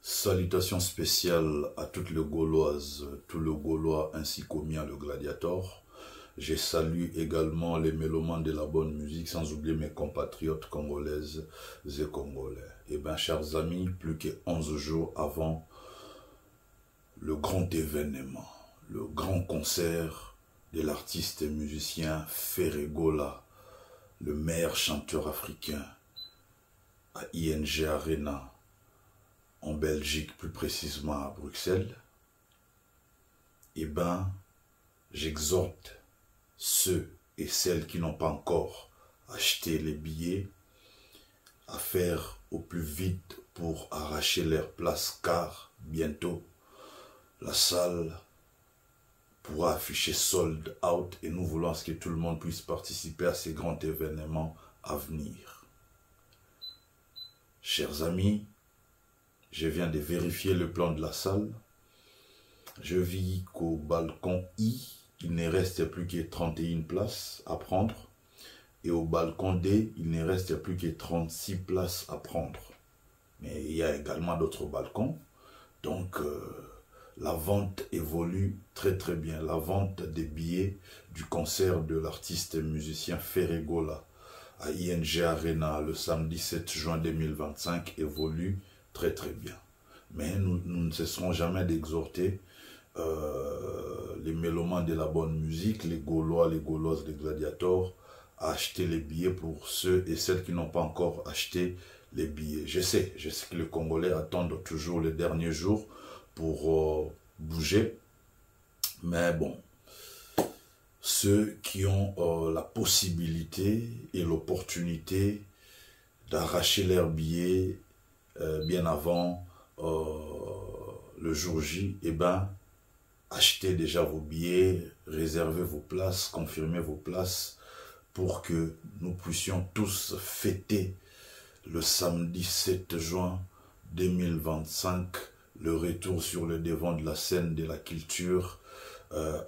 Salutations spéciales à toutes les Gauloises, tout le Gaulois ainsi qu'au mien le gladiator. Je salue également les mélomanes de la bonne musique, sans oublier mes compatriotes congolaises et congolais. Eh bien, chers amis, plus que 11 jours avant le grand événement, le grand concert de l'artiste et musicien Ferregola, le meilleur chanteur africain, à ING Arena, en Belgique, plus précisément à Bruxelles, eh bien, j'exhorte ceux et celles qui n'ont pas encore acheté les billets à faire au plus vite pour arracher leur place, car bientôt la salle pourra afficher sold out et nous voulons que tout le monde puisse participer à ces grands événements à venir. Chers amis, je viens de vérifier le plan de la salle. Je vis qu'au balcon I, il ne reste plus que 31 places à prendre. Et au balcon D, il ne reste plus que 36 places à prendre. Mais il y a également d'autres balcons. Donc, la vente évolue très très bien. La vente des billets du concert de l'artiste et musicien Ferregola à ING Arena le samedi 7 juin 2025 évolue très très bien. Mais nous ne cesserons jamais d'exhorter les mélomanes de la bonne musique, les Gaulois, les Gauloises, les gladiators, à acheter les billets pour ceux et celles qui n'ont pas encore acheté les billets. Je sais que les Congolais attendent toujours les derniers jours pour bouger. Mais bon, ceux qui ont la possibilité et l'opportunité d'arracher leurs billets bien avant le jour J, eh ben, achetez déjà vos billets, réservez vos places, confirmez vos places pour que nous puissions tous fêter le samedi 7 juin 2025 le retour sur le devant de la scène de la culture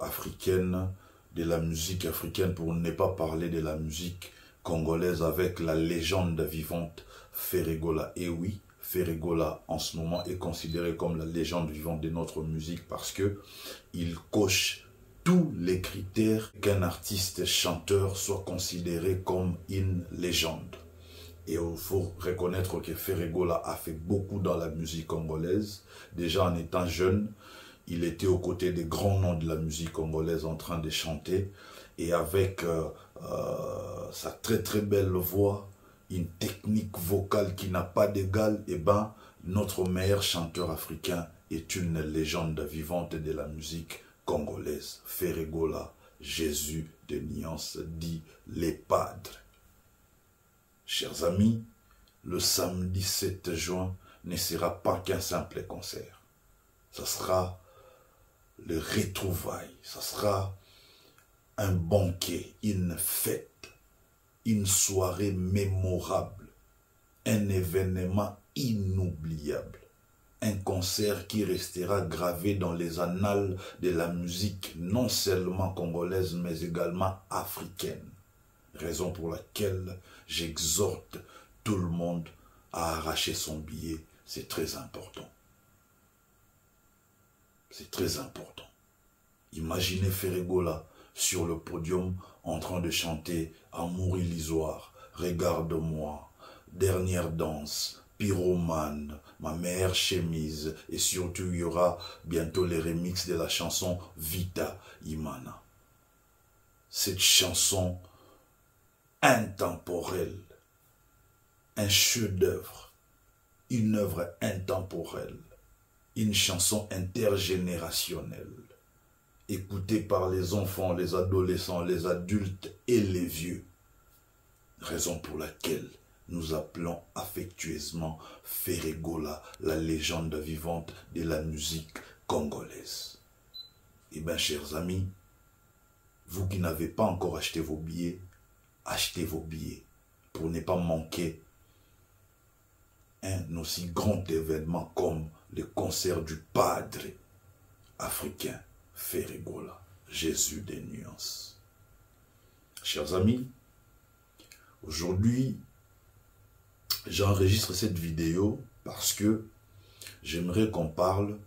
africaine, de la musique africaine, pour ne pas parler de la musique congolaise avec la légende vivante Ferregola. Et oui, Ferregola en ce moment est considéré comme la légende vivante de notre musique parce que il coche tous les critères qu'un artiste chanteur soit considéré comme une légende. Et il faut reconnaître que Ferregola a fait beaucoup dans la musique congolaise. Déjà en étant jeune, il était aux côtés des grands noms de la musique congolaise en train de chanter. Et avec sa très très belle voix, une technique vocale qui n'a pas d'égal, eh ben, notre meilleur chanteur africain est une légende vivante de la musique congolaise. Ferregola, Jésus de Nyans, dit les padres. Chers amis, le samedi 7 juin ne sera pas qu'un simple concert. Ce sera le retrouvailles, ce sera un banquet, une fête, une soirée mémorable, un événement inoubliable, un concert qui restera gravé dans les annales de la musique non seulement congolaise mais également africaine. Raison pour laquelle j'exhorte tout le monde à arracher son billet. C'est très important. C'est très important. Imaginez Ferregola sur le podium en train de chanter Amour illusoire, Regarde-moi, Dernière danse, Pyromane, Ma meilleure chemise, et surtout il y aura bientôt les remixes de la chanson Vita Imana. Cette chanson intemporelle, un chef-d'œuvre, une œuvre intemporelle, une chanson intergénérationnelle, écoutée par les enfants, les adolescents, les adultes et les vieux. Raison pour laquelle nous appelons affectueusement Ferregola, la légende vivante de la musique congolaise. Eh bien, chers amis, vous qui n'avez pas encore acheté vos billets, achetez vos billets pour ne pas manquer un aussi grand événement comme le concert du padre africain Ferregola, Jésus des nuances. Chers amis, aujourd'hui, j'enregistre cette vidéo parce que j'aimerais qu'on parle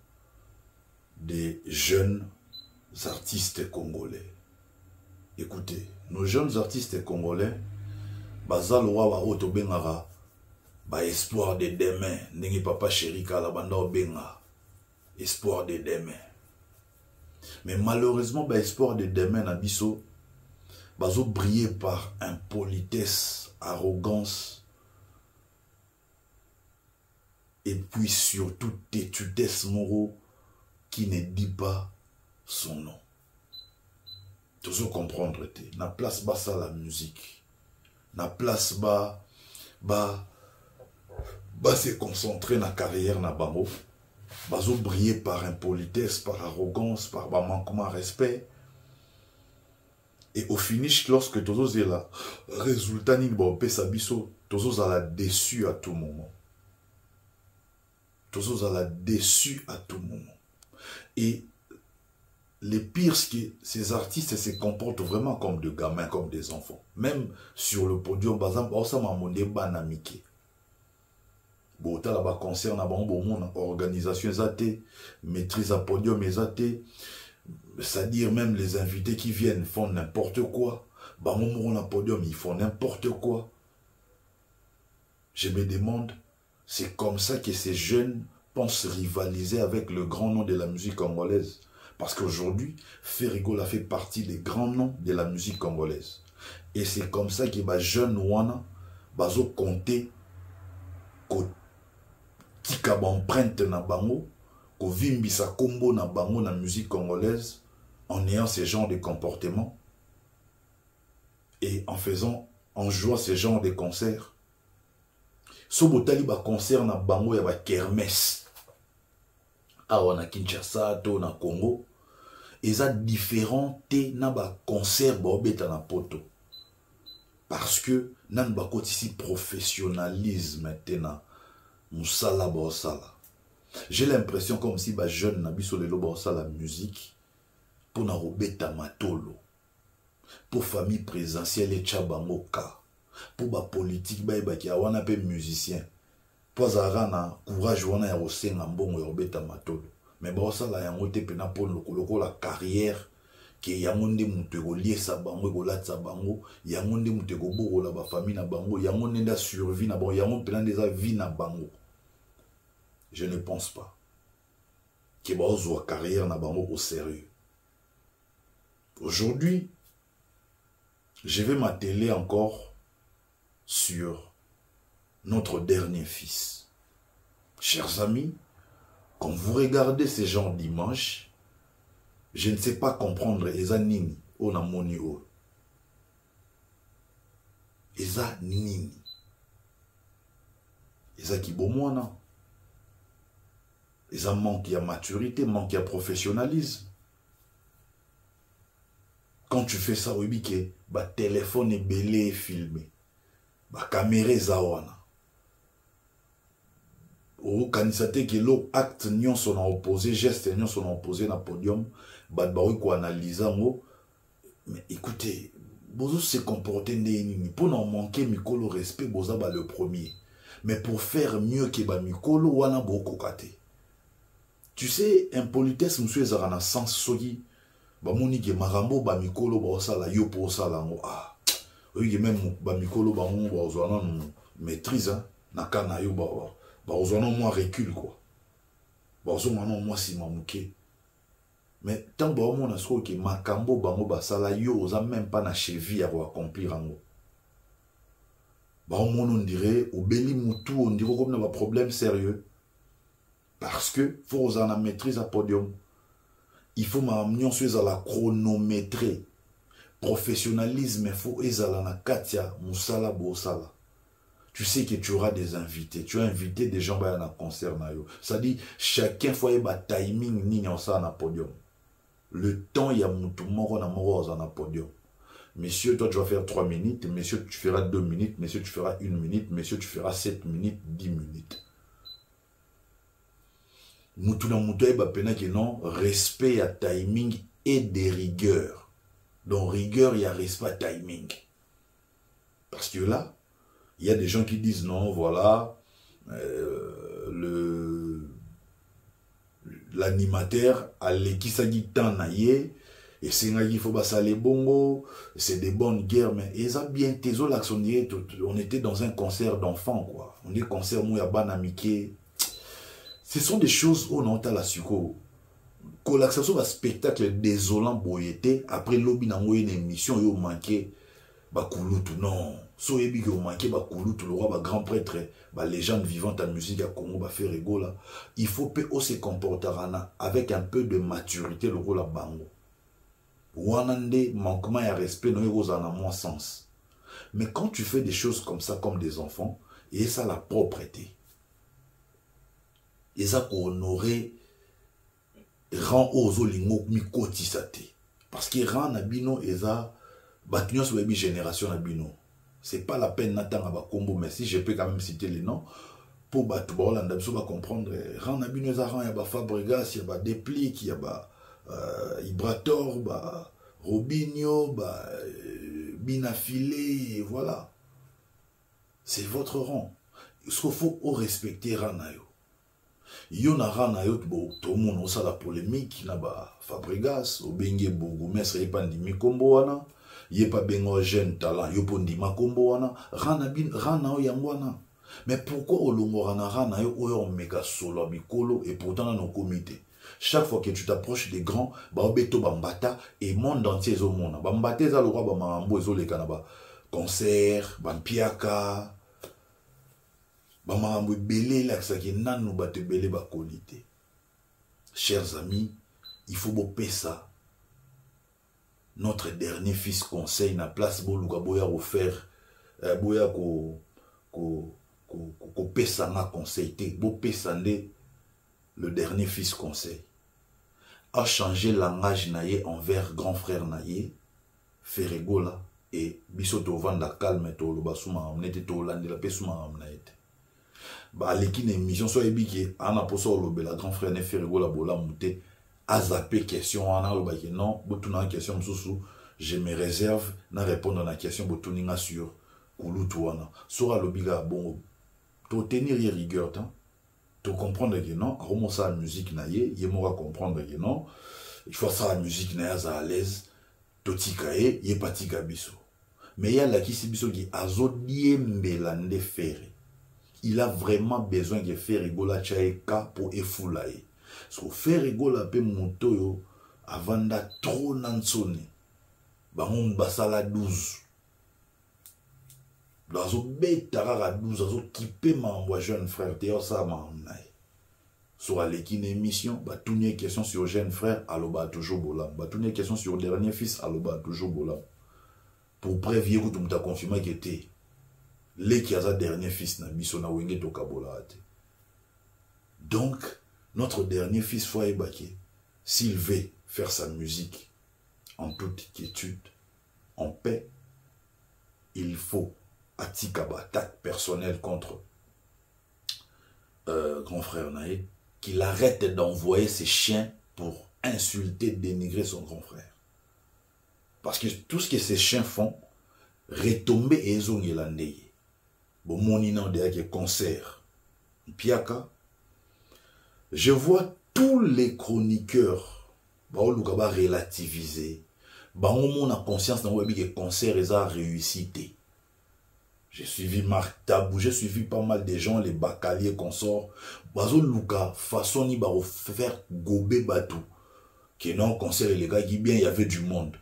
des jeunes artistes congolais. Écoutez, nos jeunes artistes congolais, bazaloa wa oto bengara, ba espoir de demain, nengi papa chéri kala banda benga, espoir de demain. Mais malheureusement, ba espoir de demain na biso, bazo briller par impolitesse, arrogance, et puis surtout têtudesse moraux qui ne dit pas son nom. Toujours comprendre, na place bas ça la musique, na place bas se concentrer na carrière na bango, bazo briller par impolitesse, par arrogance, par manquement à respect. Et au finish, lorsque tozo est là, résultat ni bon pe sabiso, tozo a la déçu à tout moment. Tozo a la déçu à tout moment. Et les pires, c'est que ces artistes se comportent vraiment comme des gamins, comme des enfants. Même sur le podium, par exemple, ça m'a montré banamike. Bon, t'as là-bas concert, na bon monde, organisation exatée, maîtrise à podium exatée. C'est-à-dire même les invités qui viennent font n'importe quoi. Bah, mon na podium, ils font n'importe quoi. Je me demande, c'est comme ça que ces jeunes pensent rivaliser avec le grand nom de la musique congolaise. Parce qu'aujourd'hui, Ferrigo a fait partie des grands noms de la musique congolaise. Et c'est comme ça que les jeunes wana bazo compter ko tika empreinte na bango, ko vimbisa kombo na bango na musique congolaise en ayant ce genre de comportement et en jouant ce genre de concerts. Sobotali ba concert na bango ya ba kermesse. Awa na Kinshasa to na Congo, eza différent te na ba concert ba obeta na poto. Parce que nan ba ici professionnalisme maintenant musala ba osala. J'ai l'impression comme si ba jeune na biso lelo ba osala musique pour na robeta matolo. Pour famille présentielle et chabangoka. Pour ba politique ba ki awana pe musicien. Pozara na courage wana ya osenga mbongo ya obeta matolo. Mais bon ça la yango te pena pour loko la carrière que yango nde mutu ekolier sa bango ekolatisa bango, yango nde mutu ekobokola ba famille na bango, yango nde nda survie na bango, yango pena ndeza vie na bango. Je ne pense pas que ba ozwa carrière na bango au sérieux. Aujourd'hui, je vais m'atteler encore sur notre dernier fils. Chers amis, quand vous regardez ces genres d'images, je ne sais pas comprendre Eza nini ona moni o. Eza nini. Eza kibomwana. Eza manque de maturité, manque de professionnalisme. Quand tu fais ça, oui, que ba téléphone est belé et filmé. Ba caméra est zawana. Ou kanisate que l'autre acte nyon son opposé, geste nyon son opposé na podium, ba oui ko analyser ngo. Mais écoutez, bozo se comporter nini pour non manquer mikolo respect boza ba le premier. Mais pour faire mieux que ba mikolo wana boko kate. Tu sais, impolitesse monsieur ezara sens soki ba moni ke marambo ba mikolo ba osala yo po osala ngo ah. Oui même ba mikolo ba ngo ba ozwana maîtrise hein, na kana yo ba on a moins recul quoi. On a moins si mamouké. Mais tant que on a ce que makambo bango basala yo osa même pas na cheville à accomplir ango. On dirait au beli mutu on dirait comme un problème sérieux. Parce que faut osa na maîtrise à podium. Il faut m'amener sur la chronométrie. Professionnalisme il faut ezala na katia musala bosala. Tu sais que tu auras des invités. Tu as invité des gens à un concert. Ça dit, chacun faut y avoir timing ni ça na podium. Le temps, il y a tout le monde dans un podium. Monsieur, toi, tu vas faire 3 minutes. Monsieur, tu feras 2 minutes. Monsieur, tu feras 1 minute. Monsieur, tu feras 7 minutes, 10 minutes. Moutou na moutou, il non, respect à timing et des rigueurs. Donc, rigueur, il y a respect à timing. Parce que là, il y a des gens qui disent non, voilà, l'animateur alekisaki temps na ye et il faut basale bongo, c'est des bonnes guerres, mais ils ont bien tezo l'accent. On était dans un concert d'enfants, quoi. On est concert mouyaban amike. Ce sont des choses où on entend la suko. Quand l'accent va spectacle désolant boyete, après lobby na une émission yo manqué bakulutu non. So yebi yo manqué bakulutu le roi ba grand prêtre, ba légende vivante en musique à Congo ba faire rigola. Il faut peu se comporter avec un peu de maturité le rôle à bango. Wanande manquement et respect non y a moins sens. Mais quand tu fais des choses comme ça comme des enfants, et ça la propreté. Et ça pour honorer rend aux olingo mi kotisate. Parce que rend nabino et ça batunyo sur les génération nabino. C'est pas la peine d'attendre à combo, mais si je peux quand même citer les noms pour battre Bolanda, ça va comprendre. Rend nabino et ça rend y a ba Fabregas, y a ba Déplique, y a ba Ibrator, bah, Robinho, bah, Binafilé, voilà. C'est votre rang. Ce qu'il faut respecter Ranayo. Yon a Ranayo, tout le monde a la polémique, na ba Fabregas, au Bengue Bourgoumès, y pas ndimi kombo wana, y pas bengo jeune talent, yo pondima kombo wana, Ranayo yangwana. Mais pourquoi au longo Ranayo, on méga solo bikolo, et pourtant dans nos comités? Chaque fois que tu t'approches des grands, baobeto bambata et monde entier au monde. Bambata za le roi bamambo ezo le kanaba. Concert, bampiaka, bamambo belé la saki nanu bate belé ba qualité. Chers amis, il faut bopé ça. Notre dernier fils conseil na place boluka boya offert boya ko pesa na conseil te bopé sande. Le dernier fils conseil a changé langage naïe envers grand frère naïe, Ferregola et Bisoto Vanda calme to lo basuma on était to lande la pesuma amnaete. Ba l'équipe émission so ebiki ana poso lo bela grand frère ne Ferregola bola monter a zappé question ana lo ba que non botuna question msusu je me réserve na répondre à la question botuninga sur kulutu wana sora lo biga bon to tenir rigueur tant de comprendre que non, comment ça la musique naïe, il m'aura comprendre que non, il faut ça la musique naïe à l'aise, totikae, il pas tika biso. Mais il y a là qui c'est biso qui azodie mbelande faire. Il a vraiment besoin de faire rigola chaeka pour effoulaye. Parce que faire rigola pe montoyo avant da trop nansone. Ba on basala 12. Dans bêta rara 12 azo kipe ma jeune frère théo ça ma sur l'équipe émission bah tout une question sur jeune frère aloba toujours bola bah tout une question sur dernier fils aloba toujours bola pour prévenir que tu m'as confirmé que était les qui a sa dernier fils na biso na wenge to kabola. Donc notre dernier fils foi baké s'il veut faire sa musique en toute quiétude en paix il faut Atikaba, attaque personnelle contre grand frère Naïd, qu'il arrête d'envoyer ses chiens pour insulter, dénigrer son grand frère. Parce que tout ce que ces chiens font, retomber et zongelandeye. Bon, mon innan de concert, Piaka, je vois tous les chroniqueurs, bah, relativiser, bah, on a conscience dans le concert, ils ont réussi. J'ai suivi Marc Tabou, j'ai suivi pas mal de gens, les bacaliers consorts. Bazo Luka, façon ni baro faire gober batou. Que non, concert les gars, bien, il y avait du monde.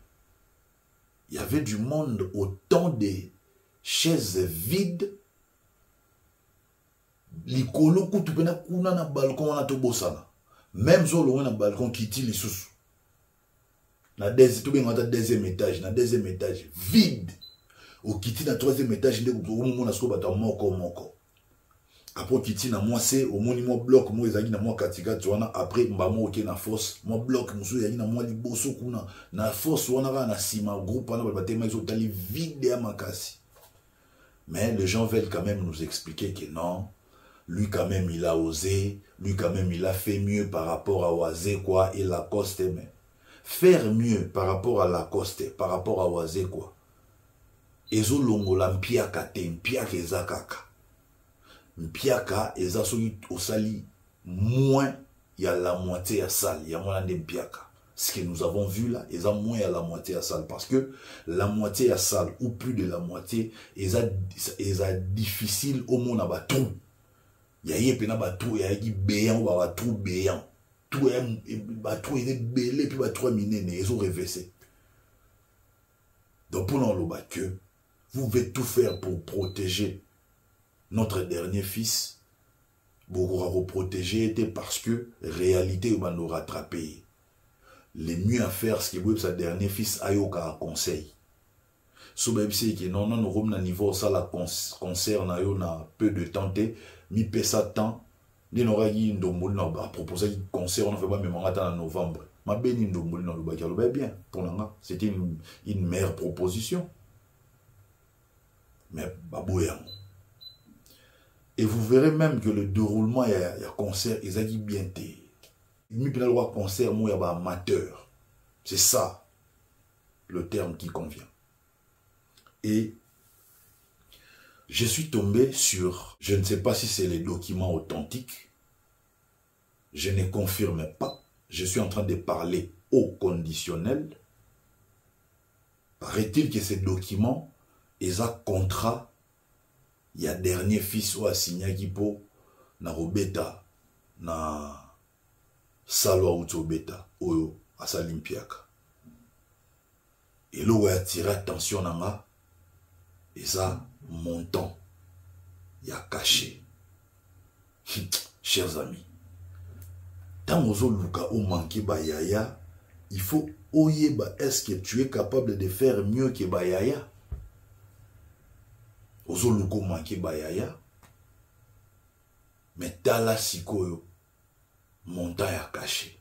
Il y avait du monde, autant de chaises vides. Likolo kutupena kuna na balcon wana to bosana. Même zolo na balcon kiti lisusu. Na deuxième étage, vide. Au kiti na troisième étage ndeko ko mo na sko bata moko après kiti na moi c'est au moni mo bloc mo ezali na moi katika tuana après mbamo oké na force mo bloc musu ezali na moi liboso kuna na force wana na sima groupe wana ba tema iso tali vide ya makasi. Mais les gens veulent quand même nous expliquer que non, lui quand même il a osé, lui quand même il a fait mieux par rapport à Oazé quoi et Lacoste. Mais faire mieux par rapport à Lacoste, par rapport à Oazé quoi. Ezo longola mpiaka te mpiaka eza kaka mpiaka eza soki osali moins il y a la moitié à salle, il y a moins de biaka. Ce que nous avons vu là, ils ont moins à la moitié à salle. Parce que la moitié à salle, ou plus de la moitié, ils ont difficile au monde à battre. Il y a eu un bateau, il y a eu béant ou un bateau béant. Tout est bateau, il est belé, puis bateau miné, ils ont reversé. Donc pour nous, que vous devez tout faire pour protéger notre dernier fils. Vous vous protéger parce que réalité va nous rattraper. Le mieux à faire, c'est que sa dernier fils aille au conseil. Si vous savez que non, nous sommes à niveau ça la concert na peu de temps, mi pesa temps, ni n'aura eu une domole à proposer un concert, on ne fait pas même en novembre. Ma béni domole dans le bac, bien pour nous, c'était une meilleure proposition. Mais babouya. Et vous verrez même que le déroulement, il y a concert, ils ont dit bien té. Il y a un concert, il y a un amateur. C'est ça, le terme qui convient. Et je suis tombé sur, je ne sais pas si c'est les documents authentiques, je ne confirme pas, je suis en train de parler au conditionnel. Paraît-il que ces documents, ils ont contrat. Il y a dernier fils ou a signé qui po na robeta na salwa utobeta oyo à salimpiaka. Et là où a attiré attention nanga et ça montant il y a caché. Chers amis, tant ozo luka o manki bayaya, il faut oyeba est-ce que tu es capable de faire mieux que bayaya? Ozo luko manke bayaya. Mais tala sikoyo montagne à caché.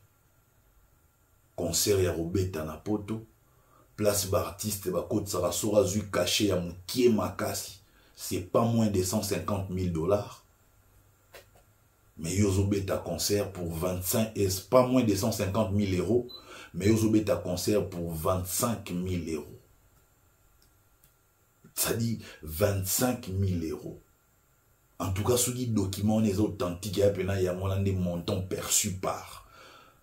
Concert ya robeta na poto. Place d'artiste ba côte sarasora zu caché ya mukie makasi. C'est pas moins de 150 000 $. Mais yozo beta concert pour 25 et c'est pas moins de 150 000 €. Mais yozo beta concert pour 25 000 €. Ça dit 25 000 €. En tout cas, ce document est authentique. Il y a des montants perçus par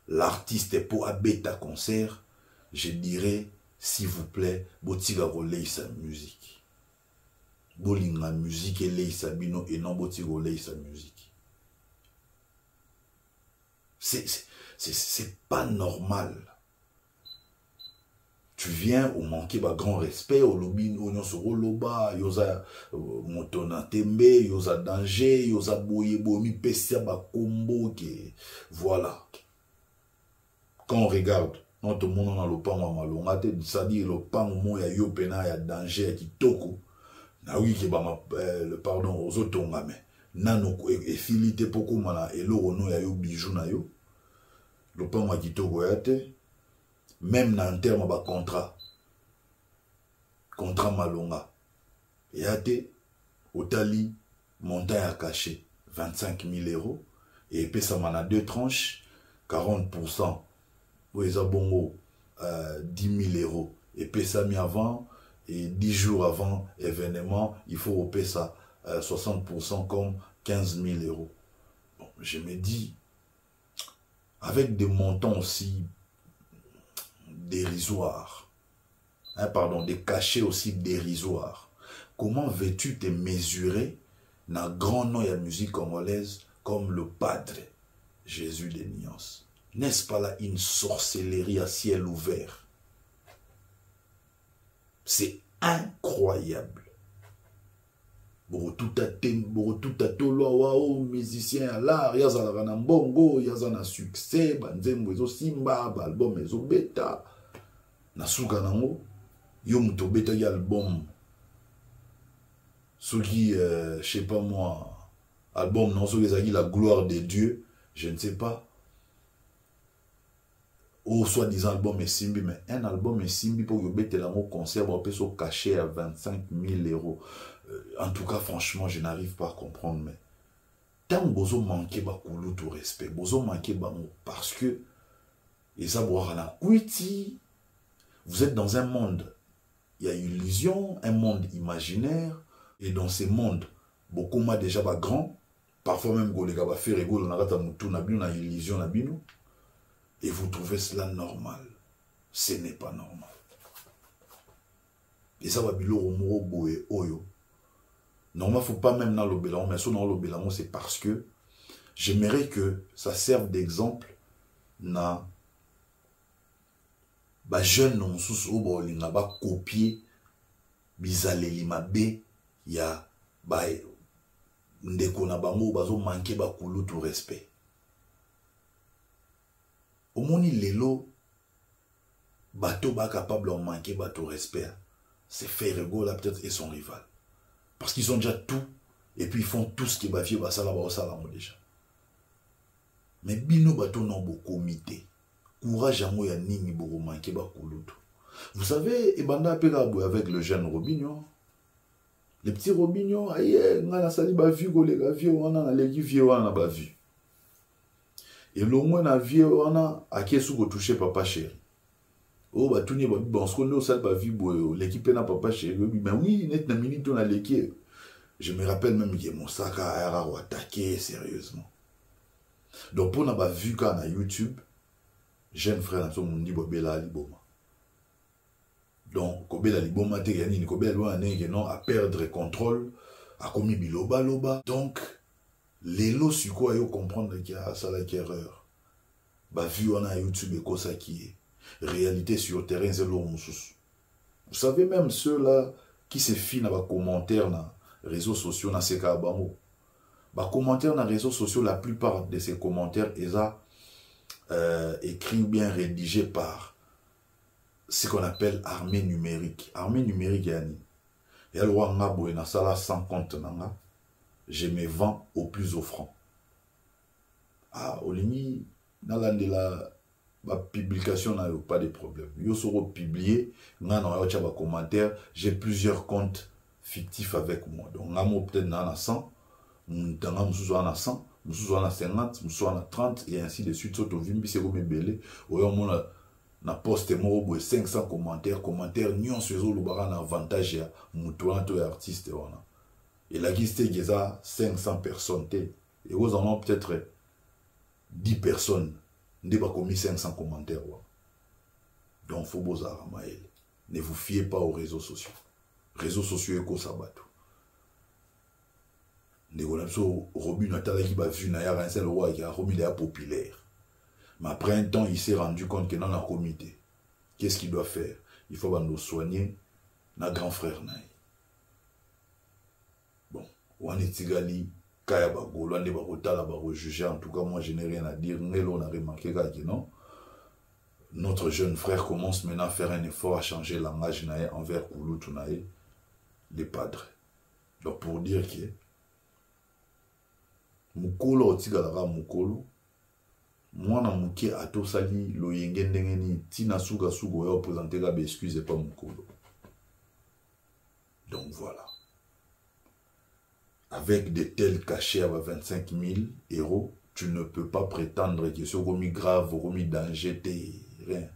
l'artiste pour un bêta concert. Je dirais, s'il vous plaît, botiga relay sa musique. Bolinga musique et lay sa bino et non botiga relay sa musique. C'est pas normal. Tu viens au manquer de grand respect, au lobby, au nyonsoro loba, yoza motona tembe, yoza danger, yoza boye bomi pesia ba combo que voilà. Quand on regarde, notre monde dans le pan malonga, c'est-à-dire le pan mo ya yo pena ya danger qui toko. Na oui que ba le pardon aux otonga mais nano e filité poko mala et lo no ya yo bijou na yo. Le pan ma qui toko ya te. Même dans le terme de contrat malonga. Et à te, au tali, montagne à cacher 25 000 €. Et puis ça m'en a deux tranches, 40%. Pour les abongos, 10 000 €. Et puis ça mis avant, et 10 jours avant événement, il faut payer ça 60% comme 15 000 €. Bon, je me dis, avec des montants aussi dérisoires, hein, pardon, des cachets aussi dérisoires. Comment veux-tu te mesurer dans un grand nom de la musique congolaise comme le Padre Jésus des Nuances? N'est-ce pas là une sorcellerie à ciel ouvert? C'est incroyable. Pour tout à tout musicien là, il y a un bongo, il y a un succès, banzembo ezo simba, album ezo beta. Na suka nango, yo muto beta y album. Ce qui, je sais pas moi, album non, ce qui la gloire de Dieu, je ne sais pas. Ou soi-disant album est simbi, mais un album est simbi pour que bete l'amour conserve, on peut se cacher à 25 000 €. En tout cas, franchement, je n'arrive pas à comprendre, mais tant que vous manquez de tout respect, vous manquez parce que vous êtes dans un monde, il y a une illusion, un monde imaginaire, et dans ce monde, beaucoup moins déjà grand, Parfois même, Golega va faire rigolo, on a une illusion, et vous trouvez cela normal. Ce n'est pas normal. Et ça va bilo romoro boé oyo. Normalement, il ne faut pas même dans l'obélamon, mais si dans l'obélamon, c'est parce que j'aimerais que ça serve d'exemple na ba jeune non sous obo linga ba copier bizaleli mabe ya ba ndeko na bango bazo manquer ba kulu tout respect. Omoni lelo bato ba capable de manquer ba tout respect. C'est Ferrego là peut-être et son rival. Parce qu'ils ont déjà tout et puis ils font tout ce qui va faire ba sala déjà. Mais bino bato non bo comité. Courage à moi ya nini bo manquer ba kulu. Vous savez, Ebanda Pegabou avec le jeune Robinho. Les petits Robinho, aïe, on a sali ba vu go les gars vieux, on a les vieux, on a ba vu. Et le moins na vieux, on a à qui est-ce que touché papa chéri. Oh, bah tout n'est pas bon, ce qu'on a au sale ba vu, l'équipe n'a papa chéri. Mais oui, net na minute on a l'équipe. Je me rappelle même que mon sac a attaqué sérieusement. Donc pour n'a pas vu quand on a YouTube, jeune frère n'a pas dit Bobela Liboma. Donc, Kobela Liboma te gagné, Kobela Loane non à perdre contrôle, a commis biloba loba. Donc, les lots sur quoi ils comprendre qu'il y a ça la erreur. Bah vu on a YouTube et quoi ça qui est réalité sur le terrain c'est l'homme sous. Vous savez même ceux là qui se filent dans les commentaires dans les réseaux sociaux dans ces cas bamo. Bah commentaires dans les réseaux sociaux la plupart de ces commentaires ils ont écrit ou bien rédigé par ce qu'on appelle armée numérique. Armée numérique, yani. Et alors, on a ça là sans compte, je me vends au plus offrant. Ah, au lini, dans la publication, n'a pas de problème. Yo sera publié, on a commentaire, j'ai plusieurs comptes fictifs avec moi. Donc, on a peut-être dans 100, on a 100, on a 50, on a 30, et ainsi de suite. Surtout, c'est comme belé. Na poste mo 500 commentaires nyon sur le baran avantage ya mutuana to artiste wana et la liste geza 500 personnes et vous en ont peut-être 10 personnes ne pas commis 500 commentaires wa. Donc faut bozara mael, ne vous fiez pas aux réseaux sociaux eko sabato ne gonamso Robin Natala qui ba vu na ya un roi qui a remis la populaire. Mais après un temps, il s'est rendu compte que dans la comité, qu'est-ce qu'il doit faire? Il faut nous soigner, notre grand frère. Bon, on est tigali, kaya bago, on est bakotala bako juger. En tout cas, moi, je n'ai rien à dire. On a remarqué que non. Notre jeune frère commence maintenant à faire un effort à changer le langage envers Kouloutou, les padres. Donc, pour dire que Mukolo, Tigalara Mukolo, mwana muke atosali loyenge ndenge ni tina suga sugo ya présenter la excuse pas mukolo. Donc voilà. Avec de tels cachets à 25 000 euros, tu ne peux pas prétendre que c'est remis grave, remis danger, rien.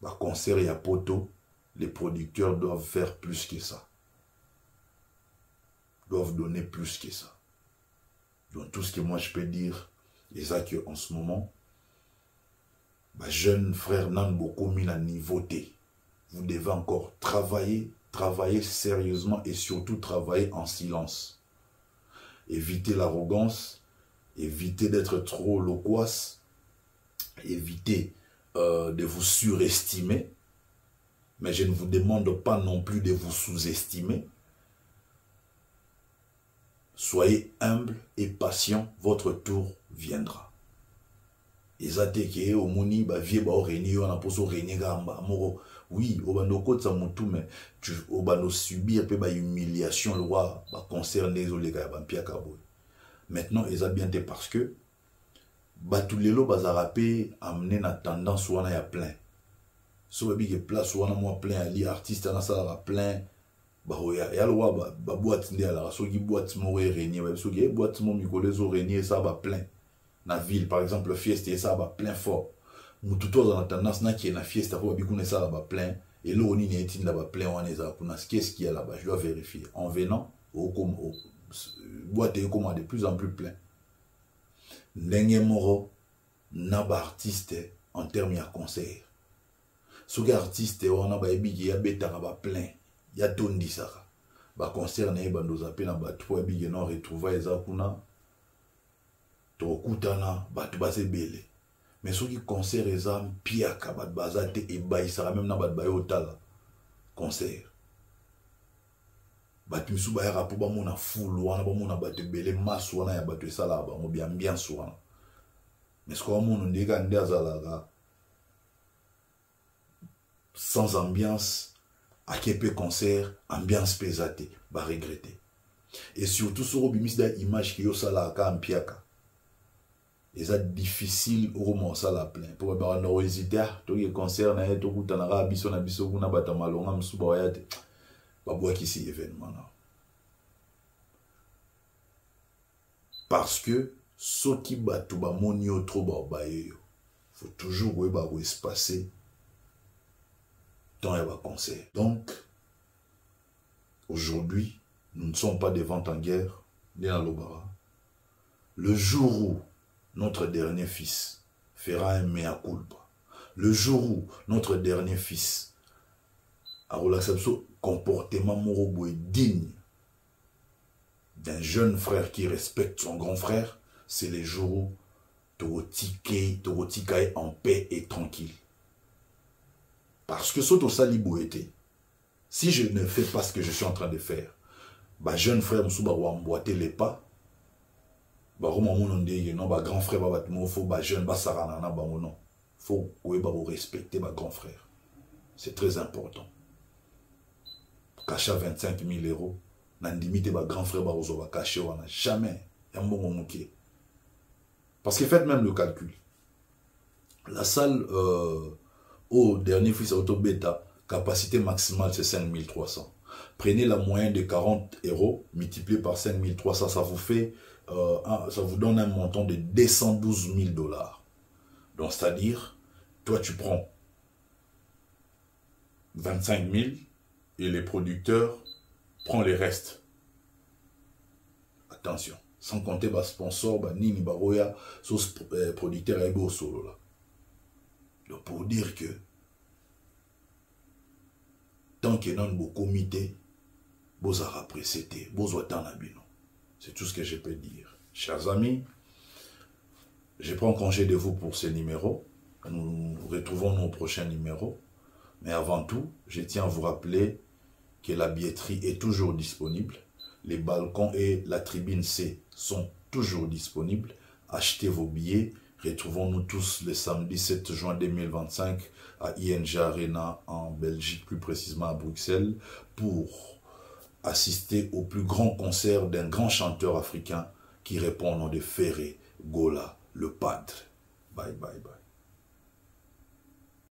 Bah concert et à poto, les producteurs doivent faire plus que ça. Doivent donner plus que ça. Donc tout ce que moi je peux dire, et ça qu'en ce moment, ma jeune frère n'a beaucoup mis la nivauté. Vous devez encore travailler sérieusement et surtout travailler en silence. Évitez l'arrogance, évitez d'être trop loquace, évitez de vous surestimer, mais je ne vous demande pas non plus de vous sous-estimer. Soyez humble et patient, votre tour viendra. Ezateke au moni ba vie ba oreni on a poso reni gamba moro oui au bando kotsa mutu mais tu au bando subir pe ba humiliation le roi ba concerner les gars ba pia kabo. Maintenant eza bien té parce que ba tous les lo bazarapé amener na tendance wana ya plein. So ba big place wana moi plein ali artiste na ça plein. Bah ya ya loi ba boîte ndi ala so gi boîte mo renier ba so gi boîte mo mikolezo renier ça ba plein na ville par exemple fiesta ça ba plein fort mututo dans la tendance na qui na fiesta pour bikune ça ba plein et là on y est ba plein on est là pour qu'est-ce qu'il y a là-bas je dois vérifier en venant au comme boîte est de plus en plus plein. Ndenge moro, naba artiste en termes de concert. Ce qui artiste, on a plein. Il y a tout dit ça. Ba concert na ba ndoza pe na ba trois big non retrouver eza kuna to kutana ba tu ba se bele. Mais ce qui concert eza piaka ba bazate e ba isara même na ba ba yotala concert. Ba tu misu ba ya rapo ba mona full wana ba mona ba te bele masu wana ya ba tu sala ba mo bien wana. Mais ce qu'on mona ndeka ndazala sans ambiance. À Kepe concert, ambiance pesate, va regretter. Et surtout, sur le image qui est au salaka en piaka. Et c'est difficile au moment ça la plein. Pour avoir un hésiter, tout le concert na tout le temps na biso kuna bata malonga msuba wayate. Ba bois qui c'est événement là. Parce que ce qui batu ba monio trop ba yo. Faut toujours ouais ba espacer dans les concert. Donc, aujourd'hui, nous ne sommes pas des ventes en guerre, ni à l'Obara. Le jour où notre dernier fils fera un mea culpa, le jour où notre dernier fils a relaxé son comportement morobo et digne d'un jeune frère qui respecte son grand frère, c'est les jours où Torotika est en paix et tranquille. Parce que soto salibo était. Si je ne fais pas ce que je suis en train de faire, bah jeune frère Moussouba va emboîter les pas. Bah grand frère va faut bah jeune bah saranana bah non. Faut respecter bah grand frère. C'est très important. Cacher 25 000 euros, n'andimite bah grand frère bah va cacher on a jamais. Y'a un bon mouké. Parce que faites même le calcul. La salle au dernier fils auto bêta, capacité maximale c'est 5300. Prenez la moyenne de 40 euros, multiplié par 5300, ça vous fait, ça vous donne un montant de 212 000 $. Donc c'est-à-dire, toi tu prends 25 000 et les producteurs prennent les restes. Attention, sans compter les sponsors, Nini Baroya, sauce producteur et beau solo là. Donc pour dire que tant que non beau comité, vous avez apprécié, vous avez attendu. C'est tout ce que je peux dire. Chers amis, je prends congé de vous pour ce numéro. Nous retrouvons nos prochains numéros. Mais avant tout, je tiens à vous rappeler que la billetterie est toujours disponible. Les balcons et la tribune C sont toujours disponibles. Achetez vos billets. Retrouvons-nous tous le samedi 7 juin 2025 à ING Arena en Belgique, plus précisément à Bruxelles, pour assister au plus grand concert d'un grand chanteur africain qui répond au nom de Ferré Gola, le padre. Bye bye bye.